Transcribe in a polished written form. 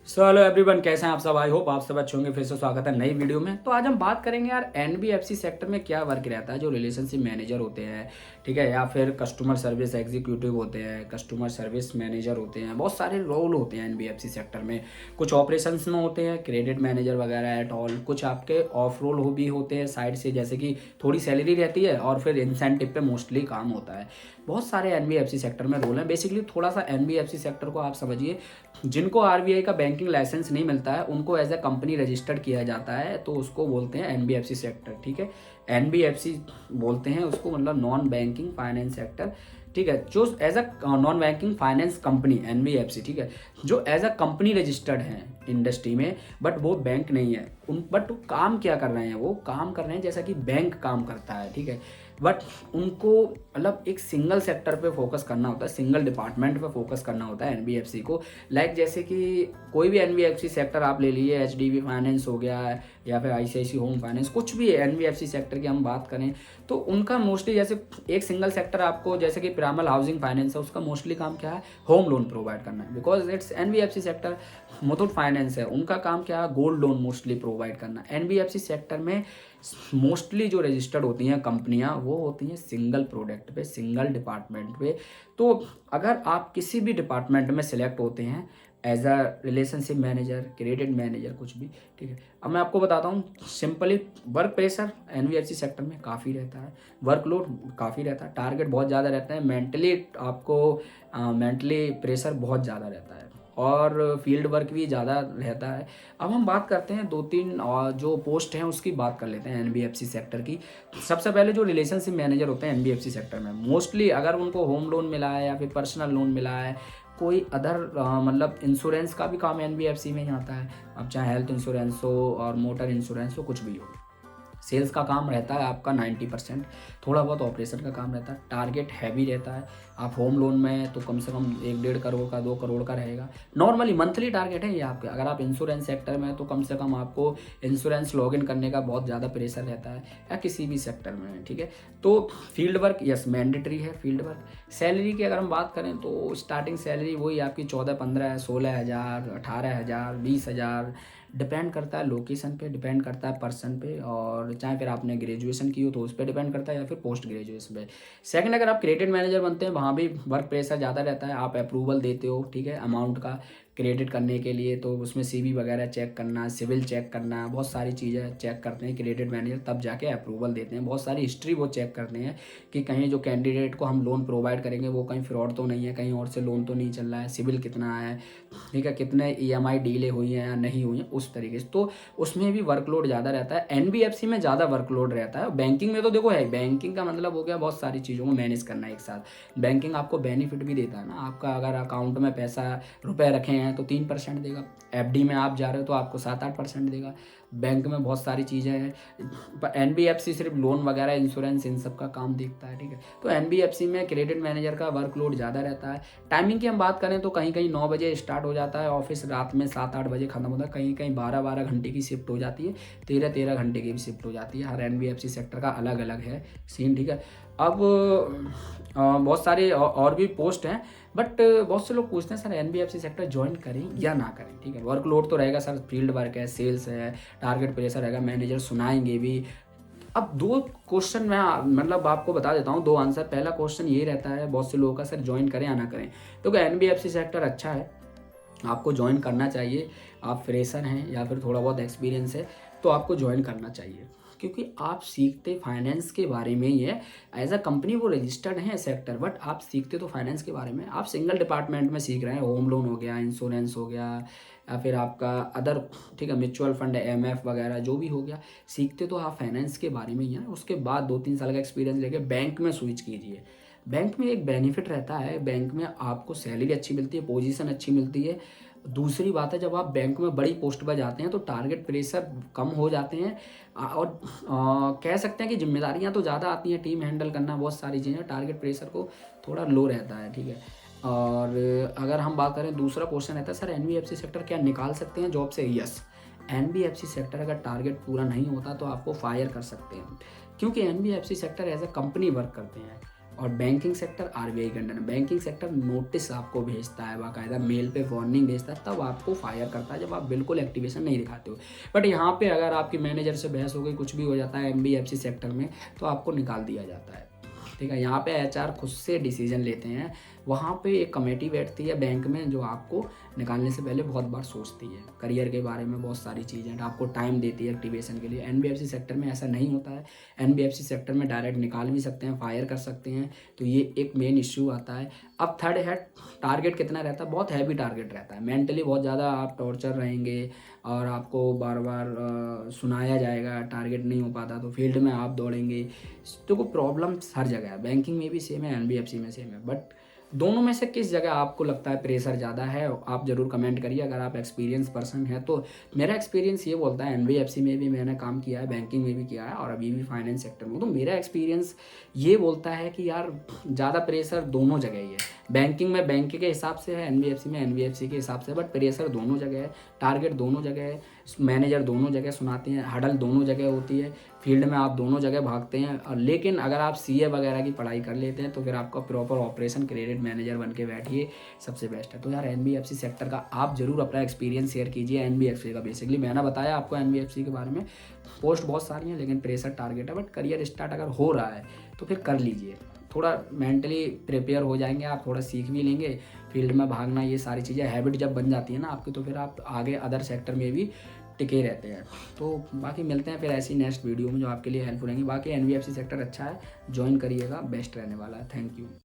So hello everyone, कैसे हैं आप सब। आई होप आप सब अच्छे होंगे। फिर से स्वागत है नई वीडियो में। तो आज हम बात करेंगे यार एनबीएफसी सेक्टर में क्या वर्क रहता है। जो रिलेशनशिप मैनेजर होते हैं, ठीक है, या फिर कस्टमर सर्विस एग्जीक्यूटिव होते हैं, कस्टमर सर्विस मैनेजर होते हैं, बहुत सारे रोल होते हैं एनबीएफसी सेक्टर में। कुछ ऑपरेशंस में होते हैं, क्रेडिट मैनेजर वगैरह एट ऑल। कुछ आपके ऑफ रोल भी होते हैं साइड से, जैसे कि थोड़ी सैलरी रहती है और फिर इंसेंटिव पे मोस्टली काम होता है। बहुत सारे एनबीएफसी सेक्टर में रोल हैं। बेसिकली थोड़ा सा एनबीएफसी सेक्टर को आप समझिए, जिनको आरबीआई का बैंकिंग लाइसेंस नहीं मिलता है उनको एज ए कंपनी रजिस्टर्ड किया जाता है, तो उसको बोलते हैं एनबीएफसी सेक्टर। ठीक है, एनबीएफसी बोलते हैं उसको, मतलब नॉन बैंकिंग फाइनेंस सेक्टर। ठीक है, जो as a non banking finance company NBFC, ठीक है, जो एज अ कंपनी रजिस्टर्ड है इंडस्ट्री में, बट वो बैंक नहीं है। उन बट काम क्या कर रहे हैं, वो काम कर रहे हैं जैसा कि बैंक काम करता है। ठीक है, बट उनको मतलब एक सिंगल सेक्टर पे फोकस करना होता है, सिंगल डिपार्टमेंट पे फोकस करना होता है एनबीएफसी को। लाइक जैसे कि कोई भी एनबीएफसी सेक्टर आप ले लीजिए, एचडीबी फाइनेंस हो गया या फिर आईसीआईसी होम फाइनेंस, कुछ भी एनबीएफसी सेक्टर की हम बात करें तो उनका मोस्टली जैसे एक सिंगल सेक्टर आपको, जैसे कि पिरामल हाउसिंग फाइनेंस है, उसका मोस्टली काम क्या है, होम लोन प्रोवाइड करना है, because it's NBFC sector. Muthoot finance है, उनका काम क्या है, गोल्ड लोन मोस्टली प्रोवाइड करना। एनबीएफसी सेक्टर में मोस्टली जो रजिस्टर्ड होती हैं कंपनियां, वो होती हैं सिंगल प्रोडक्ट पे, सिंगल डिपार्टमेंट पे। तो अगर आप किसी भी डिपार्टमेंट में सिलेक्ट होते हैं as a relationship manager, credit manager, कुछ भी, ठीक है। अब मैं आपको बताता हूँ simply, work pressure NBFC sector में काफ़ी रहता है, वर्कलोड काफ़ी रहता है, टारगेट बहुत ज़्यादा रहता है, मेंटली आपको मेंटली प्रेशर बहुत ज़्यादा रहता है, और फील्ड वर्क भी ज़्यादा रहता है। अब हम बात करते हैं दो तीन जो पोस्ट हैं उसकी बात कर लेते हैं एनबीएफसी सेक्टर की। सबसे पहले जो रिलेशनशिप मैनेजर होते हैं एनबीएफसी सेक्टर में, मोस्टली अगर उनको होम लोन मिला है या फिर पर्सनल लोन मिला है, कोई अदर मतलब इंश्योरेंस का भी काम एनबीएफसी में ही आता है। अब चाहे हेल्थ इंश्योरेंस हो और मोटर इंश्योरेंस हो, कुछ भी हो, सेल्स का काम रहता है आपका 90%, थोड़ा बहुत ऑपरेशन का काम रहता है, टारगेट हैवी रहता है। आप होम लोन में तो कम से कम 1-1.5 करोड़ का, 2 करोड़ का रहेगा नॉर्मली मंथली टारगेट है ये आपके। अगर आप इंश्योरेंस सेक्टर में, तो कम से कम आपको इंश्योरेंस लॉगिन करने का बहुत ज़्यादा प्रेशर रहता है, या किसी भी सेक्टर में। ठीक है, तो फील्ड वर्क यस मैंडेटरी है फील्ड वर्क। सैलरी की अगर हम बात करें तो स्टार्टिंग सैलरी वही आपकी 14-15, 16,000, 18,000, 20,000, डिपेंड करता है लोकेशन पे, डिपेंड करता है पर्सन पे, और चाहे फिर आपने ग्रेजुएशन की हो तो उस पर डिपेंड करता है, या फिर पोस्ट ग्रेजुएशन पे। सेकंड, अगर आप क्रेडिट मैनेजर बनते हैं, वहाँ भी वर्क प्रेशर ज़्यादा रहता है। आप अप्रूवल देते हो, ठीक है, अमाउंट का क्रेडिट करने के लिए, तो उसमें सीवी वगैरह चेक करना, सिविल चेक करना, बहुत सारी चीज़ें चेक करते हैं क्रेडिट मैनेजर, तब जाके अप्रूवल देते हैं। बहुत सारी हिस्ट्री वो चेक करते हैं कि कहीं जो कैंडिडेट को हम लोन प्रोवाइड करेंगे वो कहीं फ्रॉड तो नहीं है, कहीं और से लोन तो नहीं चल रहा है, सिविल कितना है, ठीक है, कितने ईएमआई डीले हुई हैं या नहीं हुई हैं, उस तरीके से। तो उसमें भी वर्कलोड ज़्यादा रहता है, एनबीएफसी में ज़्यादा वर्कलोड रहता है। बैंकिंग में तो देखो है, बैंकिंग का मतलब हो गया बहुत सारी चीज़ों को मैनेज करना एक साथ। बैंकिंग आपको बेनिफिट भी देता है ना, आपका अगर अकाउंट में पैसा रुपए रखे हैं तो 3% देगा, एफडी में आप जा रहे हो तो आपको 7-8% देगा। बैंक में बहुत सारी चीज़ें हैं, पर एनबीएफसी सिर्फ लोन वगैरह, इंश्योरेंस, इन सब का काम देखता है। ठीक है, तो एनबीएफसी में क्रेडिट मैनेजर का वर्कलोड ज़्यादा रहता है। टाइमिंग की हम बात करें तो कहीं कहीं 9 बजे स्टार्ट हो जाता है ऑफिस, रात में 7-8 बजे खत्म होता है, कहीं कहीं 12-12 घंटे की शिफ्ट हो जाती है, 13-13 घंटे की भी शिफ्ट हो जाती है। हर एनबीएफसी सेक्टर का अलग अलग है सीन। ठीक है, अब बहुत सारे और भी पोस्ट हैं, बट बहुत से लोग पूछते हैं सर एनबीएफसी सेक्टर ज्वाइन करें या ना करें। ठीक है, वर्कलोड तो रहेगा सर, फील्ड वर्क है, सेल्स है, टारगेट प्रेशर रहेगा, मैनेजर सुनाएंगे भी। अब दो क्वेश्चन मैं मतलब आपको बता देता हूँ, दो आंसर। पहला क्वेश्चन ये रहता है बहुत से लोगों का, सर ज्वाइन करें या ना करें। तो एनबीएफसी सेक्टर अच्छा है, आपको ज्वाइन करना चाहिए। आप फ्रेशर हैं या फिर थोड़ा बहुत एक्सपीरियंस है तो आपको ज्वाइन करना चाहिए, क्योंकि आप सीखते फाइनेंस के बारे में ही है। एज अ कंपनी वो रजिस्टर्ड है सेक्टर, बट आप सीखते तो फाइनेंस के बारे में। आप सिंगल डिपार्टमेंट में सीख रहे हैं, होम लोन हो गया, इंश्योरेंस हो गया, या फिर आपका अदर, ठीक है, म्यूचुअल फंड, एमएफ वगैरह जो भी हो गया, सीखते तो आप फाइनेंस के बारे में ही है। उसके बाद 2-3 साल का एक्सपीरियंस लेके बैंक में स्विच कीजिए। बैंक में एक बेनिफिट रहता है, बैंक में आपको सैलरी अच्छी मिलती है, पोजीशन अच्छी मिलती है। दूसरी बात है, जब आप बैंक में बड़ी पोस्ट पर जाते हैं तो टारगेट प्रेशर कम हो जाते हैं, और कह सकते हैं कि जिम्मेदारियां तो ज़्यादा आती हैं, टीम हैंडल करना, बहुत सारी चीज़ें, टारगेट प्रेशर को थोड़ा लो रहता है। ठीक है, और अगर हम बात करें, दूसरा क्वेश्चन रहता है सर एनबीएफसी सेक्टर क्या निकाल सकते हैं जॉब से। यस, एनबीएफसी सेक्टर अगर टारगेट पूरा नहीं होता तो आपको फायर कर सकते हैं, क्योंकि NBFC sector as a company work करते हैं, और बैंकिंग सेक्टर आरबीआई के अंडर है। बैंकिंग सेक्टर नोटिस आपको भेजता है, बाकायदा मेल पे वार्निंग भेजता है, तब आपको फायर करता है जब आप बिल्कुल एक्टिवेशन नहीं दिखाते हो। बट यहाँ पे अगर आपकी मैनेजर से बहस हो गई, कुछ भी हो जाता है एनबीएफसी सेक्टर में, तो आपको निकाल दिया जाता है। ठीक है, यहाँ पे एचआर खुद से डिसीजन लेते हैं। वहाँ पे एक कमेटी बैठती है बैंक में जो आपको निकालने से पहले बहुत बार सोचती है, करियर के बारे में बहुत सारी चीज़ें, आपको टाइम देती है एक्टिवेशन के लिए। एनबीएफसी सेक्टर में ऐसा नहीं होता है। एनबीएफसी सेक्टर में डायरेक्ट निकाल भी सकते हैं, फायर कर सकते हैं, तो ये एक मेन इश्यू आता है। अब थर्ड है टारगेट कितना रहता है, बहुत हैवी टारगेट रहता है, मेंटली बहुत ज़्यादा आप टॉर्चर रहेंगे और आपको बार बार सुनाया जाएगा, टारगेट नहीं हो पाता तो फील्ड में आप दौड़ेंगे। तो को प्रॉब्लम हर जगह है, बैंकिंग में भी सेम है, एनबीएफसी में सेम है। बट दोनों में से किस जगह आपको लगता है प्रेशर ज़्यादा है, आप ज़रूर कमेंट करिए अगर आप एक्सपीरियंस पर्सन है तो। मेरा एक्सपीरियंस ये बोलता है, एनबीएफसी में भी मैंने काम किया है, बैंकिंग में भी किया है और अभी भी फाइनेंस सेक्टर में, तो मेरा एक्सपीरियंस ये बोलता है कि यार ज़्यादा प्रेशर दोनों जगह ही है। बैंकिंग में बैंक के हिसाब से है, एनबीएफसी में एनबीएफसी के हिसाब से, बट प्रेशर दोनों जगह है, टारगेट दोनों जगह है, मैनेजर दोनों जगह सुनाते हैं, हडल दोनों जगह होती है, फील्ड में आप दोनों जगह भागते हैं। और लेकिन अगर आप सीए वगैरह की पढ़ाई कर लेते हैं तो फिर आपका प्रॉपर ऑपरेशन क्रेडिट मैनेजर बन के बैठिए, सबसे बेस्ट है। तो यार एनबीएफसी सेक्टर का आप जरूर अपना एक्सपीरियंस शेयर कीजिए। एनबीएफसी का बेसिकली मैंने बताया आपको एनबीएफसी के बारे में, पोस्ट बहुत सारी हैं लेकिन प्रेशर टारगेट है, बट करियर स्टार्ट अगर हो रहा है तो फिर कर लीजिए, थोड़ा मेंटली प्रिपेयर हो जाएंगे आप, थोड़ा सीख भी लेंगे, फील्ड में भागना, ये सारी चीज़ें हैबिट जब बन जाती है ना आपकी, तो फिर आप आगे अदर सेक्टर में भी टिके रहते हैं। तो बाकी मिलते हैं फिर ऐसी नेक्स्ट वीडियो में जो आपके लिए हेल्पफुल रहेंगी। बाकी एनबीएफसी सेक्टर अच्छा है, ज्वाइन करिएगा, बेस्ट रहने वाला है। Thank you.